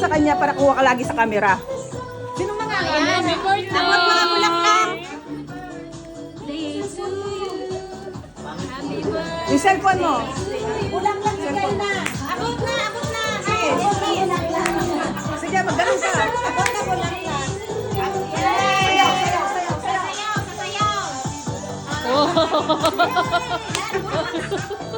sa kanya para kuha ka lagi sa camera. Sino mga Happy birthday! Dapat mga bulaklak. Happy birthday! Yung cellphone mo. Bulaklak bigay na. Abot na, abot na. Sige. Sige, magganun ka. Abot na bulaklak. Sayaw, sayaw, sayaw, sayaw. Sayaw, sayaw. Oh.